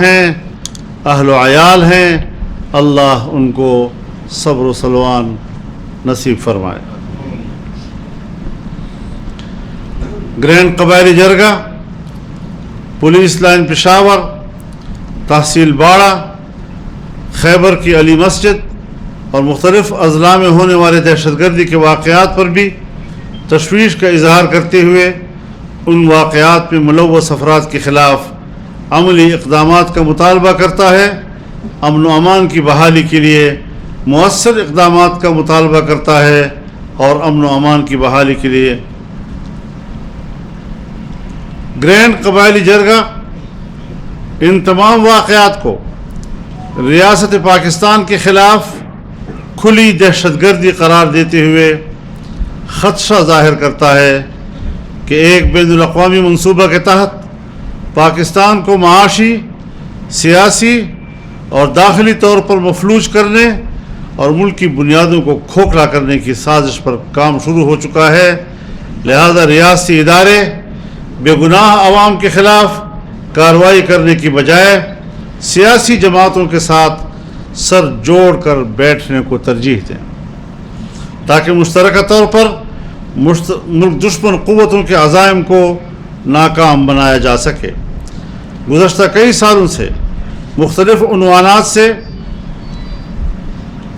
ہیں، اہل و عیال ہیں، اللہ ان کو صبر و سلوان نصیب فرمائے۔ گرینڈ قبائلی جرگہ، پولیس لائن پشاور، تحصیل باڑہ، خیبر کی علی مسجد اور مختلف اضلاع میں ہونے والے دہشت گردی کے واقعات پر بھی تشویش کا اظہار کرتے ہوئے ان واقعات میں ملوث افراد کے خلاف عملی اقدامات کا مطالبہ کرتا ہے، امن و امان کی بحالی کے لیے مؤثر اقدامات کا مطالبہ کرتا ہے اور امن و امان کی بحالی کے لیے گرینڈ قبائلی جرگہ ان تمام واقعات کو ریاست پاکستان کے خلاف کھلی دہشت گردی قرار دیتے ہوئے خدشہ ظاہر کرتا ہے کہ ایک بین الاقوامی منصوبہ کے تحت پاکستان کو معاشی، سیاسی اور داخلی طور پر مفلوج کرنے اور ملک کی بنیادوں کو کھوکھلا کرنے کی سازش پر کام شروع ہو چکا ہے، لہذا ریاستی ادارے بے گناہ عوام کے خلاف کارروائی کرنے کی بجائے سیاسی جماعتوں کے ساتھ سر جوڑ کر بیٹھنے کو ترجیح دیں تاکہ مشترکہ طور پر ملک دشمن قوتوں کے عزائم کو ناکام بنایا جا سکے۔ گزشتہ کئی سالوں سے مختلف عنوانات سے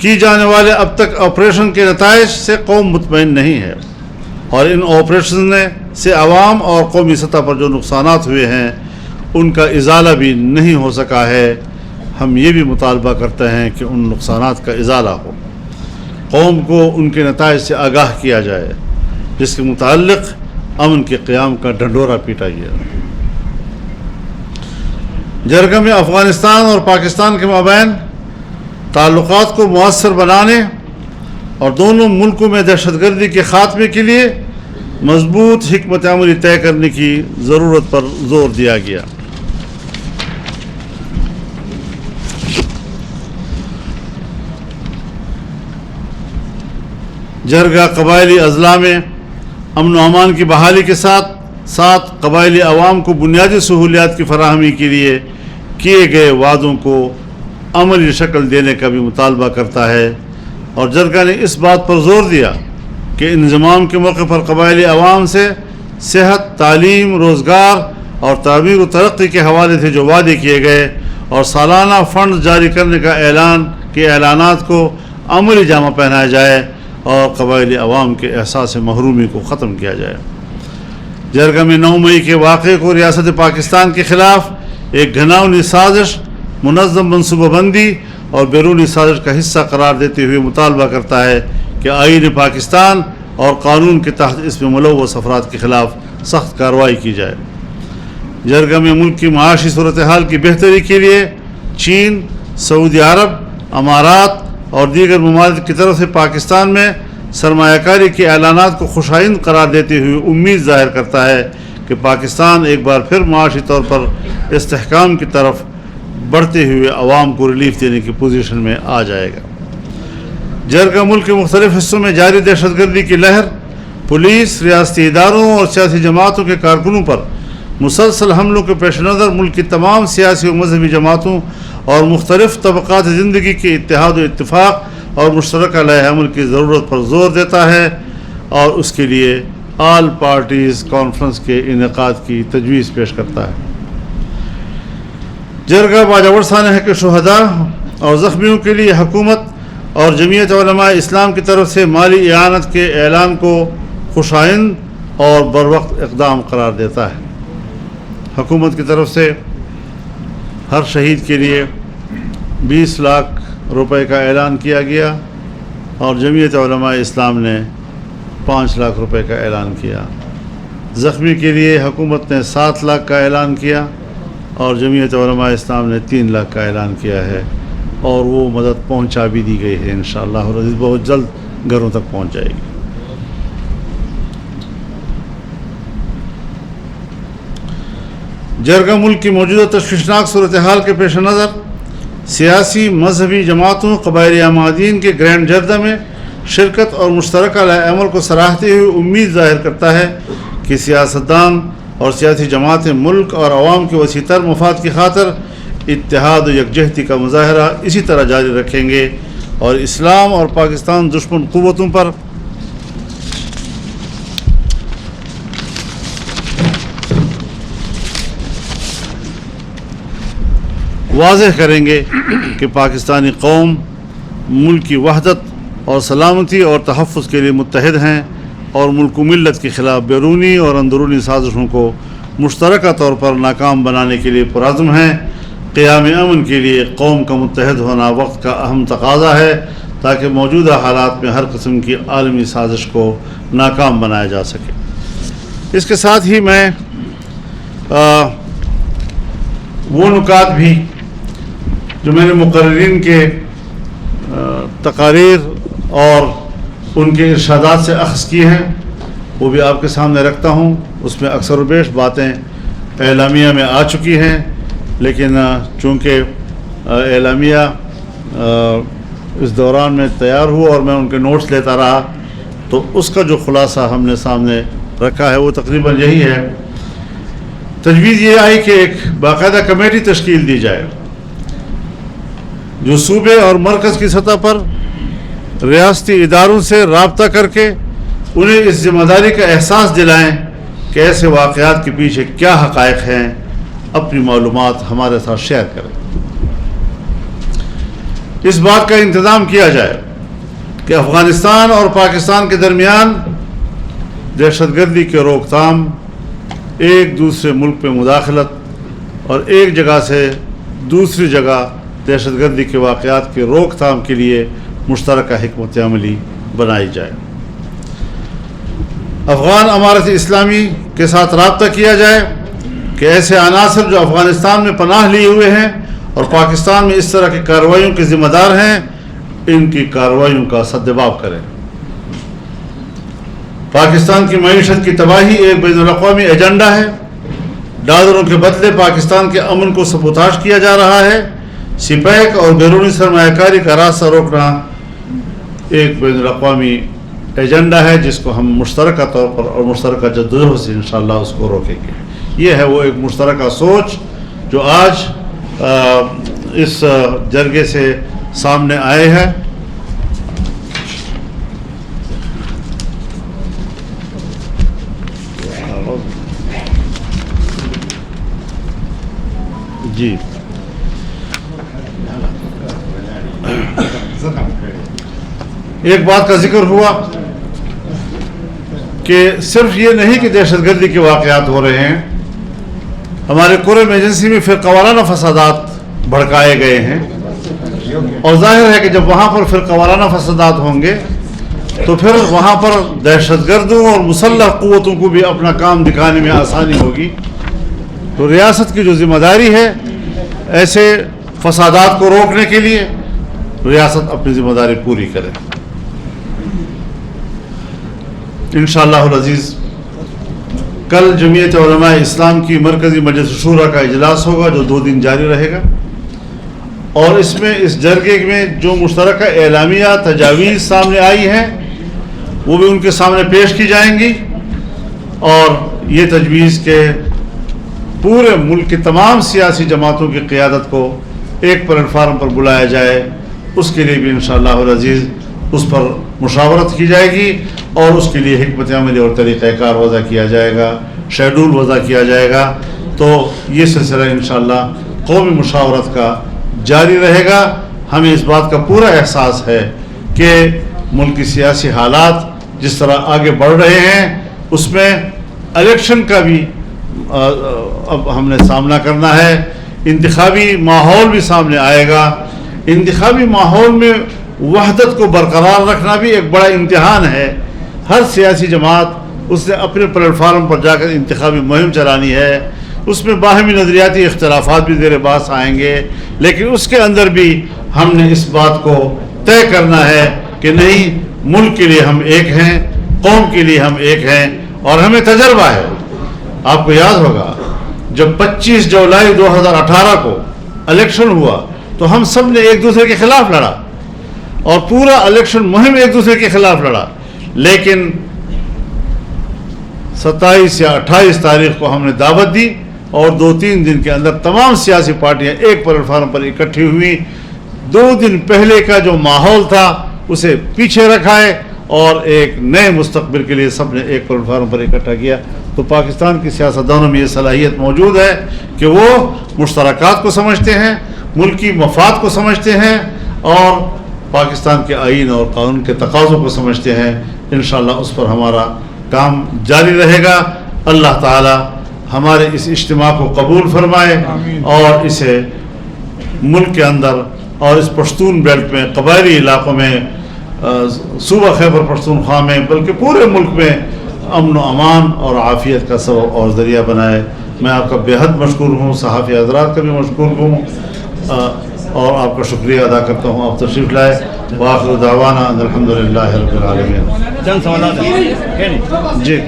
کی جانے والے اب تک آپریشن کے نتائج سے قوم مطمئن نہیں ہے اور ان آپریشن سے عوام اور قومی سطح پر جو نقصانات ہوئے ہیں ان کا ازالہ بھی نہیں ہو سکا ہے۔ ہم یہ بھی مطالبہ کرتے ہیں کہ ان نقصانات کا ازالہ ہو، قوم کو ان کے نتائج سے آگاہ کیا جائے، جس کے متعلق امن کے قیام کا ڈھنڈورا پیٹا گیا۔ جرگہ میں افغانستان اور پاکستان کے مابین تعلقات کو مؤثر بنانے اور دونوں ملکوں میں دہشت گردی کے خاتمے کے لیے مضبوط حکمت عملی طے کرنے کی ضرورت پر زور دیا گیا۔ جرگہ قبائلی اضلاع میں امن و امان کی بحالی کے ساتھ ساتھ قبائلی عوام کو بنیادی سہولیات کی فراہمی کے لیے کیے گئے وعدوں کو عملی شکل دینے کا بھی مطالبہ کرتا ہے، اور جرگہ نے اس بات پر زور دیا کہ انضمام کے موقع پر قبائلی عوام سے صحت، تعلیم، روزگار اور تعمیر و ترقی کے حوالے سے جو وعدے کیے گئے اور سالانہ فنڈ جاری کرنے کا اعلانات کو عملی جامہ پہنایا جائے اور قبائلی عوام کے احساس محرومی کو ختم کیا جائے۔ جرگہ میں 9 مئی کے واقعے کو ریاست پاکستان کے خلاف ایک گھناؤنی سازش، منظم منصوبہ بندی اور بیرونی سازش کا حصہ قرار دیتے ہوئے مطالبہ کرتا ہے کہ آئین پاکستان اور قانون کے تحت اس میں ملوث افراد کے خلاف سخت کارروائی کی جائے۔ جرگہ میں ملک کی معاشی صورتحال کی بہتری کے لیے چین، سعودی عرب، امارات اور دیگر ممالک کی طرف سے پاکستان میں سرمایہ کاری کے اعلانات کو خوشائند قرار دیتے ہوئے امید ظاہر کرتا ہے کہ پاکستان ایک بار پھر معاشی طور پر استحکام کی طرف بڑھتے ہوئے عوام کو ریلیف دینے کی پوزیشن میں آ جائے گا۔ جرگہ ملک کے مختلف حصوں میں جاری دہشت گردی کی لہر، پولیس، ریاستی اداروں اور سیاسی جماعتوں کے کارکنوں پر مسلسل حملوں کے پیش نظر ملک کی تمام سیاسی و مذہبی جماعتوں اور مختلف طبقات زندگی کے اتحاد و اتفاق اور مشترکہ لائحہ عمل کی ضرورت پر زور دیتا ہے اور اس کے لیے آل پارٹیز کانفرنس کے انعقاد کی تجویز پیش کرتا ہے۔ جرگہ باجا ثانیہ ہے کہ شہداء اور زخمیوں کے لیے حکومت اور جمعیت علماء اسلام کی طرف سے مالی اعانت کے اعلان کو خوشائند اور بروقت اقدام قرار دیتا ہے۔ حکومت کی طرف سے ہر شہید کے لیے 20 لاکھ روپے کا اعلان کیا گیا اور جمعیت علماء اسلام نے 5 لاکھ روپے کا اعلان کیا۔ زخمی کے لیے حکومت نے 7 لاکھ کا اعلان کیا اور جمعیت علماء اسلام نے 3 لاکھ کا اعلان کیا ہے، اور وہ مدد پہنچا بھی دی گئی ہے، انشاءاللہ العزیز بہت جلد گھروں تک پہنچ جائے گی۔ جرگہ ملک کی موجودہ تشویشناک صورتحال کے پیش نظر سیاسی مذہبی جماعتوں، قبائلی عمادین کے گرینڈ جرگہ میں شرکت اور مشترکہ لائحہ عمل کو سراہتے ہوئے امید ظاہر کرتا ہے کہ سیاستدان اور سیاسی جماعتیں ملک اور عوام کے وسیع تر مفاد کی خاطر اتحاد و یکجہتی کا مظاہرہ اسی طرح جاری رکھیں گے اور اسلام اور پاکستان دشمن قوتوں پر واضح کریں گے کہ پاکستانی قوم ملک کی وحدت اور سلامتی اور تحفظ کے لیے متحد ہیں اور ملک و ملت کے خلاف بیرونی اور اندرونی سازشوں کو مشترکہ طور پر ناکام بنانے کے لیے پرعزم ہیں۔ قیام امن کے لیے قوم کا متحد ہونا وقت کا اہم تقاضا ہے تاکہ موجودہ حالات میں ہر قسم کی عالمی سازش کو ناکام بنایا جا سکے۔ اس کے ساتھ ہی میں وہ نکات بھی جو میں نے مقررین کے تقاریر اور ان کے ارشادات سے اخذ کی ہیں وہ بھی آپ کے سامنے رکھتا ہوں۔ اس میں اکثر و بیش باتیں اعلامیہ میں آ چکی ہیں، لیکن چونکہ اعلامیہ اس دوران میں تیار ہوا اور میں ان کے نوٹس لیتا رہا تو اس کا جو خلاصہ ہم نے سامنے رکھا ہے وہ تقریباً یہی ہے۔ تجویز یہ آئی کہ ایک باقاعدہ کمیٹی تشکیل دی جائے جو صوبے اور مرکز کی سطح پر ریاستی اداروں سے رابطہ کر کے انہیں اس ذمہ داری کا احساس دلائیں کہ ایسے واقعات کے پیچھے کیا حقائق ہیں، اپنی معلومات ہمارے ساتھ شیئر کریں۔ اس بات کا انتظام کیا جائے کہ افغانستان اور پاکستان کے درمیان دہشت گردی کے روک تھام، ایک دوسرے ملک پہ مداخلت اور ایک جگہ سے دوسری جگہ دہشت گردی کے واقعات کی روک تھام کے لیے مشترکہ حکمت عملی بنائی جائے۔ افغان امارت اسلامی کے ساتھ رابطہ کیا جائے کہ ایسے عناصر جو افغانستان میں پناہ لیے ہوئے ہیں اور پاکستان میں اس طرح کی کارروائیوں کے ذمہ دار ہیں، ان کی کارروائیوں کا سدباب کریں۔ پاکستان کی معیشت کی تباہی ایک بین الاقوامی ایجنڈا ہے۔ ڈالروں کے بدلے پاکستان کے امن کو سبوتاژ کیا جا رہا ہے۔ سپیک اور بیرونی سرمایہ کاری کا راستہ روکنا ایک بین الاقوامی ایجنڈا ہے جس کو ہم مشترکہ طور پر اور مشترکہ جدوجہد سے انشاءاللہ اس کو روکیں گے۔ یہ ہے وہ ایک مشترکہ سوچ جو آج اس جرگے سے سامنے آئے ہے۔ جی ایک بات کا ذکر ہوا کہ صرف یہ نہیں کہ دہشت گردی کے واقعات ہو رہے ہیں، ہمارے قرم ایجنسی میں فرقہ وارانہ فسادات بھڑکائے گئے ہیں، اور ظاہر ہے کہ جب وہاں پر فرقہ وارانہ فسادات ہوں گے تو پھر وہاں پر دہشت گردوں اور مسلح قوتوں کو بھی اپنا کام دکھانے میں آسانی ہوگی۔ تو ریاست کی جو ذمہ داری ہے ایسے فسادات کو روکنے کے لیے، ریاست اپنی ذمہ داری پوری کرے۔ انشاءاللہ العزیز کل جمعیت علماء اسلام کی مرکزی مجلس شورا کا اجلاس ہوگا جو 2 دن جاری رہے گا، اور اس میں اس جرگے میں جو مشترکہ اعلامیہ تجاویز سامنے آئی ہیں وہ بھی ان کے سامنے پیش کی جائیں گی، اور یہ تجویز کے پورے ملک کی تمام سیاسی جماعتوں کی قیادت کو ایک پلیٹ فارم پر بلایا جائے، اس کے لیے بھی انشاءاللہ العزیز اس پر مشاورت کی جائے گی، اور اس کے لیے حکمت عملی اور طریقہ کار وضع کیا جائے گا، شیڈول وضع کیا جائے گا۔ تو یہ سلسلہ انشاءاللہ قومی مشاورت کا جاری رہے گا۔ ہمیں اس بات کا پورا احساس ہے کہ ملک کی سیاسی حالات جس طرح آگے بڑھ رہے ہیں اس میں الیکشن کا بھی اب ہم نے سامنا کرنا ہے، انتخابی ماحول بھی سامنے آئے گا۔ انتخابی ماحول میں وحدت کو برقرار رکھنا بھی ایک بڑا امتحان ہے۔ ہر سیاسی جماعت اس نے اپنے پلیٹ فارم پر جا کر انتخابی مہم چلانی ہے، اس میں باہمی نظریاتی اختلافات بھی زیر بحث آئیں گے، لیکن اس کے اندر بھی ہم نے اس بات کو طے کرنا ہے کہ نہیں، ملک کے لیے ہم ایک ہیں، قوم کے لیے ہم ایک ہیں، اور ہمیں تجربہ ہے۔ آپ کو یاد ہوگا جب 25 جولائی 2018 کو الیکشن ہوا تو ہم سب نے ایک دوسرے کے خلاف لڑا، اور پورا الیکشن مہم ایک دوسرے کے خلاف لڑا، لیکن 27 یا 28 تاریخ کو ہم نے دعوت دی اور 2-3 دن کے اندر تمام سیاسی پارٹیاں ایک پلیٹ فارم پر اکٹھی ہوئی. 2 دن پہلے کا جو ماحول تھا اسے پیچھے رکھائے اور ایک نئے مستقبل کے لیے سب نے ایک پلیٹ فارم پر اکٹھا کیا. تو پاکستان کی سیاستدانوں میں یہ صلاحیت موجود ہے کہ وہ مشترکات کو سمجھتے ہیں, ملکی مفاد کو سمجھتے ہیں اور پاکستان کے آئین اور قانون کے تقاضوں کو سمجھتے ہیں. انشاءاللہ اس پر ہمارا کام جاری رہے گا. اللہ تعالی ہمارے اس اجتماع کو قبول فرمائے اور اسے ملک کے اندر اور اس پشتون بیلٹ میں, قبائلی علاقوں میں, صوبہ خیبر پختونخوا میں, بلکہ پورے ملک میں امن و امان اور عافیت کا سبب اور ذریعہ بنائے. میں آپ کا بےحد مشکور ہوں, صحافی حضرات کا بھی مشکور ہوں اور آپ کا شکریہ ادا کرتا ہوں. آپ تشریف لائے. وآخر دعوانا الحمدللہ رب العالمین. چند سوالات جی.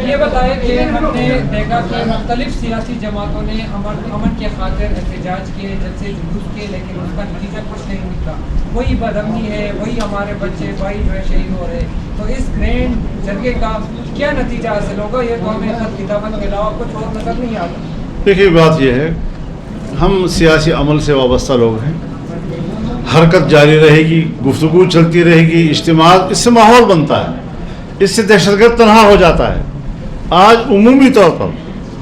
یہ بتائیں کہ ہم نے دیکھا کہ مختلف سیاسی جماعتوں نے امن کے خاطر احتجاج کیے, جلسے جلوس کیے, لیکن اس کا نتیجہ کچھ نہیں نکلا. وہی بدامنی ہے, وہی ہمارے بچے بھائی جو ہے شہید ہو رہے. تو اس گرینڈ جرگے کا کیا نتیجہ حاصل ہوگا؟ یہ تو ہمیں خط کتابت کے علاوہ کچھ اور نظر نہیں آتا. دیکھیے بات یہ ہے, ہم سیاسی عمل سے وابستہ لوگ ہیں. حرکت جاری رہے گی, گفتگو چلتی رہے گی, اجتماعات, اس سے ماحول بنتا ہے, اس سے دہشت گرد تنہا ہو جاتا ہے. آج عمومی طور پر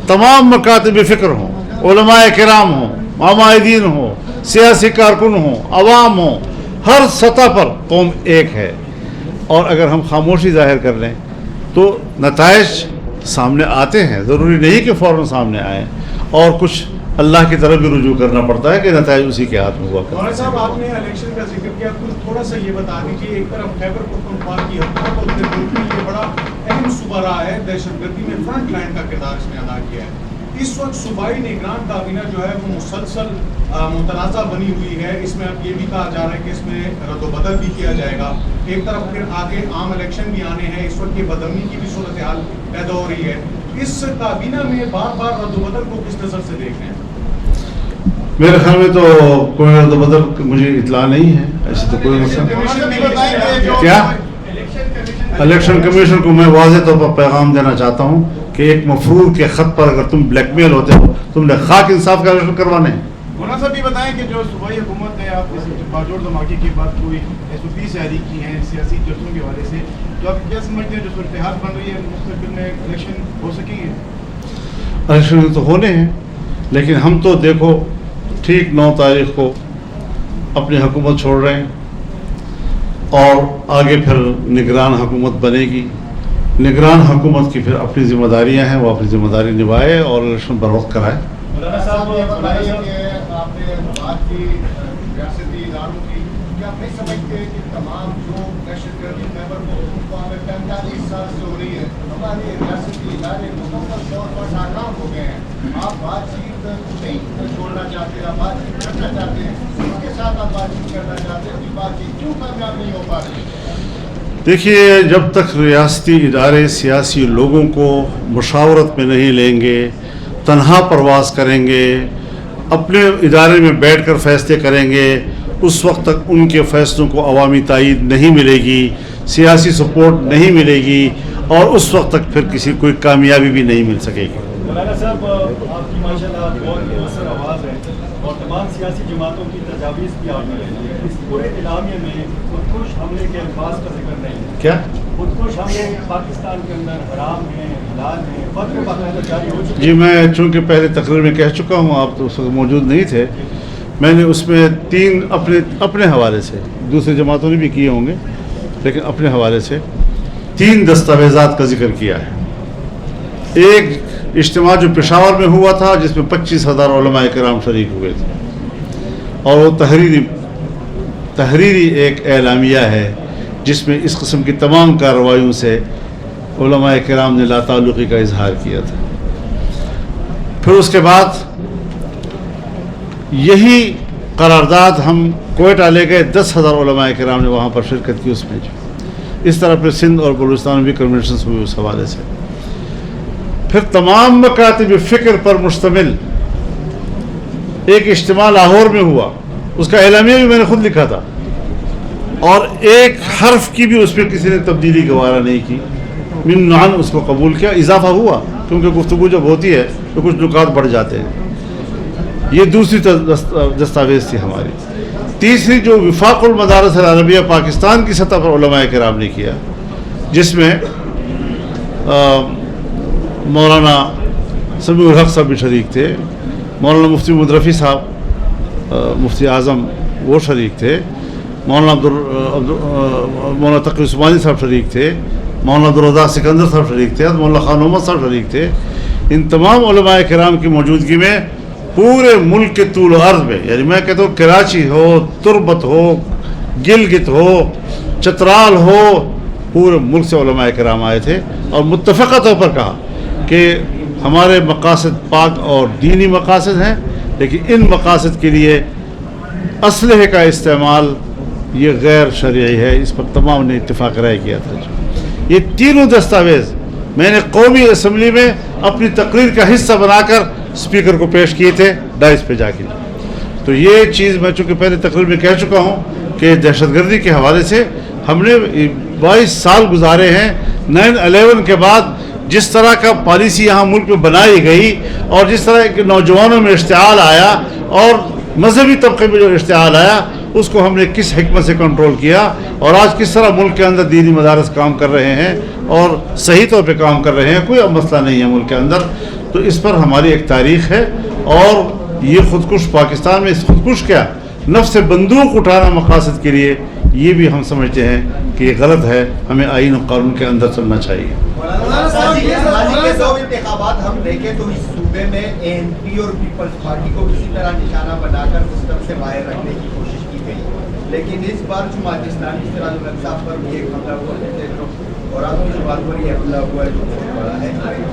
تمام مکاتب فکر ہوں, علماء کرام ہوں, عمائدین ہوں, سیاسی کارکن ہوں, عوام ہوں, ہر سطح پر قوم ایک ہے. اور اگر ہم خاموشی ظاہر کر لیں تو نتائج سامنے آتے ہیں. ضروری نہیں کہ فوراً سامنے آئیں, اور کچھ اللہ کی طرف بھی رجوع کرنا پڑتا ہے کہ نتائج اسی کے ہاتھ میں ہوا کرتے ہیں. مولانا صاحب, آپ نے الیکشن کا ذکر کیا, کچھ تھوڑا سا یہ بتا دیجیے. ایک طرف خیبر پختونخوا کی حکومت اور ملک میں یہ بڑا اہم صوبہ رہا ہے, دہشت گردی میں فرنٹ لائن کا کردار اس نے ادا کیا ہے. اس وقت صوبائی نگران کابینہ جو ہے وہ مسلسل متنازع بنی ہوئی ہے. اس میں اب یہ بھی کہا جا رہا ہے کہ اس میں رد و بدل بھی کیا جائے گا. ایک طرف پھر آگے عام الیکشن بھی آنے ہیں. اس وقت یہ بدامنی کی بھی صورتحال پیدا ہو رہی ہے. اس کابینہ میں بار بار رد و بدل کو کس نظر سے دیکھ رہے ہیں؟ میرے خیال میں تو کوئی رد و بدل مجھے اطلاع نہیں ہے. ایسے تو کوئی مسئلہ کیا. الیکشن کمیشن کو میں واضح طور پر پیغام دینا چاہتا ہوں کہ ایک مفرور کے خط پر اگر تم بلیک میل ہوتے ہو, تم نے خاک انصاف کا الیکشن کروانے ہیں. مولانا صاحب یہ بتائیں کہ جو صوبائی حکومت نے آپ باجوڑ دھماکے کی بات کوئی SOP جاری کی ہیں سیاسی جلسوں کے حوالے سے, تو آپ کیا سمجھتے ہیں جو صورتحال بن رہی ہے مستقبل میں الیکشن ہو سکیں گے؟ الیکشن تو ہونے ہیں, لیکن ہم تو دیکھو ٹھیک 9 تاریخ کو اپنی حکومت چھوڑ رہے ہیں اور آگے پھر نگران حکومت بنے گی. نگران حکومت کی پھر اپنی ذمہ داریاں ہیں, وہ اپنی ذمہ داری نبھائے اور الیکشن بر وقت کرائے. مولانا صاحب آپ نے بات کی ریاستی اداروں کی, کیا آپ نہیں سمجھتے کہ تمام جو دہشت گردی خیبر پختونخوا میں 45 سال سے ہو رہی ہے, ہمارے ریاستی ادارے مکمل طور پر ناکام ہو گئے ہیں. آپ بات چیت نہیں چھوڑنا چاہتے, آپ بات چیت کرنا چاہتے ہیں, ان کے ساتھ آپ بات چیت کرنا چاہتے ہیں, کہ بات چیت کیوں کامیاب نہیں ہو پا رہی؟ دیکھیے, جب تک ریاستی ادارے سیاسی لوگوں کو مشاورت میں نہیں لیں گے, تنہا پرواز کریں گے, اپنے ادارے میں بیٹھ کر فیصلے کریں گے, اس وقت تک ان کے فیصلوں کو عوامی تائید نہیں ملے گی, سیاسی سپورٹ نہیں ملے گی, اور اس وقت تک پھر کسی کوئی کامیابی بھی نہیں مل سکے گی. مولانا صاحب, آپ کی ماشاءاللہ بہت مؤثر آواز ہے اور تمام سیاسی جماعتوں کی تجاویز بھی آپ نے رہی ہے. اس پورے اعلامیے میں خودکش حملے کے الفاظ کا ذکر نہیں ہے. کیا خودکش حملے پاکستان کے اندر حرام ہیں, حلال ہیں, فتوے باقاعدہ جاری ہو چکے ہیں. جی, میں چونکہ پہلے تقریر میں کہہ چکا ہوں, آپ تو اس وقت موجود نہیں تھے. میں نے اس میں 3 اپنے حوالے سے, دوسری جماعتوں نے بھی کیے ہوں گے, لیکن اپنے حوالے سے 3 دستاویزات کا ذکر کیا ہے. ایک اجتماع جو پشاور میں ہوا تھا, جس میں 25,000 علماء کرام شریک ہوئے تھے, اور وہ تحریری ایک اعلامیہ ہے جس میں اس قسم کی تمام کارروائیوں سے علماء کرام نے لا تعلقی کا اظہار کیا تھا. پھر اس کے بعد یہی قرارداد ہم کوئٹہ لے گئے, 10,000 علماء کرام نے وہاں پر شرکت کی اس میں. اس طرح پھر سندھ اور بلوچستان میں بھی کنونشنز ہوئی اس حوالے سے. پھر تمام مکاتب فکر پر مشتمل ایک اجتماع لاہور میں ہوا, اس کا اعلامیہ بھی میں نے خود لکھا تھا, اور ایک حرف کی بھی اس پہ کسی نے تبدیلی گوارا نہیں کی. من نعن اس کو قبول کیا, اضافہ ہوا, کیونکہ گفتگو جب ہوتی ہے تو کچھ نکات بڑھ جاتے ہیں. یہ دوسری دستاویز تھی ہماری. تیسری جو وفاق المدارس العربیہ پاکستان کی سطح پر علماء کرام نے کیا، جس میں مولانا سمیع الحق صاحب بھی شریک تھے، مولانا مفتی محمد رفیع صاحب مفتی اعظم وہ شریک تھے، مولانا مولانا تقی عثمانی صاحب شریک تھے، مولانا عبدالرزاق سکندر صاحب شریک تھے، مولانا خان محمد صاحب شریک تھے. ان تمام علماء کرام کی موجودگی میں پورے ملک کے طول و عرض میں، یعنی میں کہتا ہوں کراچی ہو، تربت ہو، گلگت ہو، چترال ہو، پورے ملک سے علماء کرام آئے تھے اور متفقہ طور پر کہا کہ ہمارے مقاصد پاک اور دینی مقاصد ہیں، لیکن ان مقاصد کے لیے اسلحے کا استعمال یہ غیر شرعی ہے. اس پر تمام نے اتفاق رائے کیا تھا. یہ تینوں دستاویز میں نے قومی اسمبلی میں اپنی تقریر کا حصہ بنا کر اسپیکر کو پیش کیے تھے ڈائس پہ جا کے. تو یہ چیز میں چونکہ پہلے تقریر میں کہہ چکا ہوں کہ دہشت گردی کے حوالے سے ہم نے 22 سال گزارے ہیں. 9/11 کے بعد جس طرح کا پالیسی یہاں ملک میں بنائی گئی اور جس طرح کے نوجوانوں میں اشتعال آیا اور مذہبی طبقے میں جو اشتعال آیا، اس کو ہم نے کس حکمت سے کنٹرول کیا، اور آج کس طرح ملک کے اندر دینی مدارس کام کر رہے ہیں اور صحیح طور پہ کام کر رہے ہیں. کوئی اب مسئلہ نہیں ہے ملک کے اندر. تو اس پر ہماری ایک تاریخ ہے. اور یہ خودکش پاکستان میں خودکش کیا نفس بندوق اٹھانا مقاصد کے لیے، یہ بھی ہم سمجھتے ہیں کہ یہ غلط ہے. ہمیں آئین و قانون کے اندر چلنا چاہیے. انتخابات ہم دیکھیں تو اس صوبے میں ANP اور پیپلز پارٹی کو کسی طرح نشانہ بنا کر سسٹم سے باہر رکھنے کی کوشش کی گئی، لیکن اس بار جماعت اسلامی سراج الحق صاحب پر بھی ایک حملہ ہوا ہے اور آپ کی بات پر یہ حملہ ہوا ہے جو بہت بڑا ہے.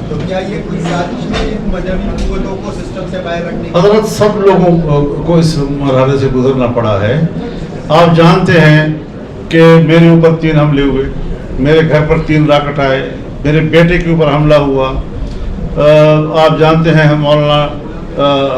تو کیا یہ کوئی سازش ہے ان مذہبی قوتوں کو سسٹم سے باہر رکھنے کی؟ حضرت سب لوگوں کو اس مرحلے سے گزرنا پڑا ہے. آپ جانتے ہیں کہ میرے اوپر 3 حملے ہوئے، میرے گھر پر 3 راکٹ آئے، میرے بیٹے کے اوپر حملہ ہوا. آپ جانتے ہیں مولانا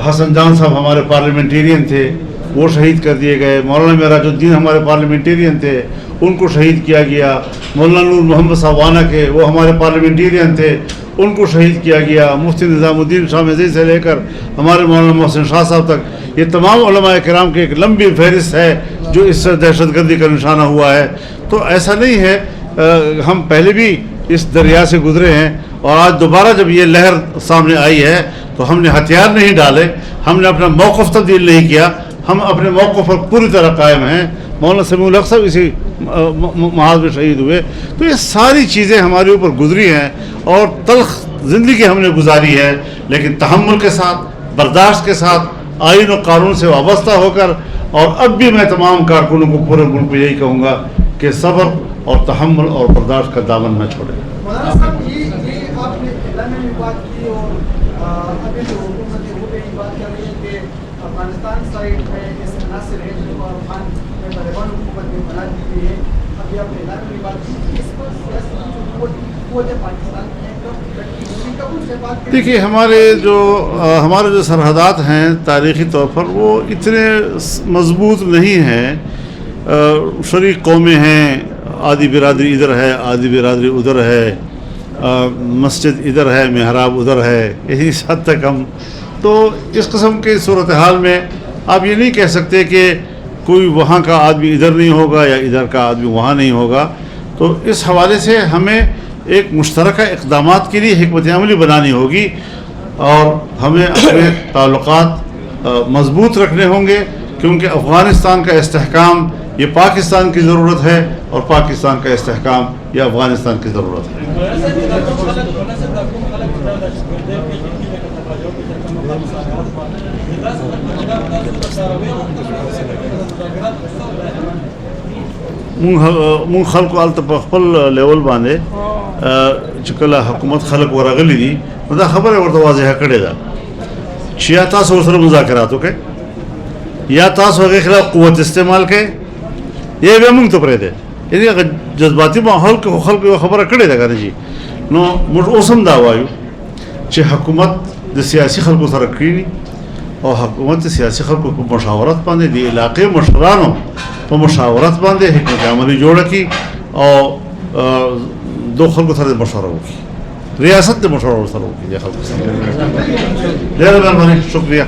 حسن جان صاحب ہمارے پارلیمنٹیرین تھے، وہ شہید کر دیے گئے. مولانا معراج الدین ہمارے پارلیمنٹیرین تھے، ان کو شہید کیا گیا. مولانا نور محمد صاحب وانا کے وہ ہمارے پارلیمنٹیرین تھے، ان کو شہید کیا گیا. مفتی نظام الدین شاہ مزید سے لے کر ہمارے مولانا محسن شاہ صاحب تک، یہ تمام علماء کرام کی ایک لمبی فہرست ہے جو اس سے دہشت گردی کا نشانہ ہوا ہے. تو ایسا نہیں ہے، ہم پہلے بھی اس دریا سے گزرے ہیں اور آج دوبارہ جب یہ لہر سامنے آئی ہے تو ہم نے ہتھیار نہیں ڈالے، ہم نے اپنا موقف تبدیل نہیں کیا، ہم اپنے موقف پر پوری طرح قائم ہیں. مولانا سمیع الحق صاحب اسی محاذ میں شہید ہوئے. تو یہ ساری چیزیں ہمارے اوپر گزری ہیں اور تلخ زندگی ہم نے گزاری ہے، لیکن تحمل کے ساتھ، برداشت کے ساتھ، آئین و قانون سے وابستہ ہو کر. اور اب بھی میں تمام کارکنوں کو پورے ملک میں یہی کہوں گا کہ صبر اور تحمل اور برداشت کا دامن نہ چھوڑیں. مولانا صاحب یہ آپ نے اعلان میں بات کی اور ابھی جو حکومت ہے وہ بھی بات کر رہی ہے کہ افغانستان سائڈ میں اس عناصر ہے جو افغان میں طالبان حکومت نے بنا دی گئی ہے. ابھی آپ نے اعلان میں بات کی اس پر سیاسی جو قوت پاکستان میں دیکھیے ہمارے جو سرحدات ہیں تاریخی طور پر وہ اتنے مضبوط نہیں ہیں. شریک قومیں ہیں، آدھی برادری ادھر ہے، آدھی برادری ادھر ہے، مسجد ادھر ہے، محراب ادھر ہے. اس حد تک ہم تو اس قسم کی صورتحال میں آپ یہ نہیں کہہ سکتے کہ کوئی وہاں کا آدمی ادھر نہیں ہوگا یا ادھر کا آدمی وہاں نہیں ہوگا. تو اس حوالے سے ہمیں ایک مشترکہ اقدامات کے لیے حکمت عملی بنانی ہوگی اور ہمیں اپنے تعلقات مضبوط رکھنے ہوں گے، کیونکہ افغانستان کا استحکام یہ پاکستان کی ضرورت ہے اور پاکستان کا استحکام یہ افغانستان کی ضرورت ہے. مونږ خلکو هلته په خپل لیول باندې چې کله حکومت خلک ورغلي دي نو دا خبره ورته واضحه کړې ده چې یا تاسو ورسره مذاکرات وکړئ یا تاسو هغې خلاف قوت استعمال کړئ یا بیا مونږ ته پرېږدئ. یعنې هغه جذباتي ماحول کې خو خلکو یوه خبره کړې ده که نه جي. نو موږ اوس هم دا وایو چې حکومت د سیاسي خلکو سره کړي او حکومت د سیاسي خلکو په مشاورت باندې د علاقې مشرانو په مشاورت باندې حکمت عملي جوړه کړي او دو خلکو سره مشوره وکړي. ریاست نے مٹھوڑ سرو کی خلق سے. ڈیر مہربانی، شکریہ.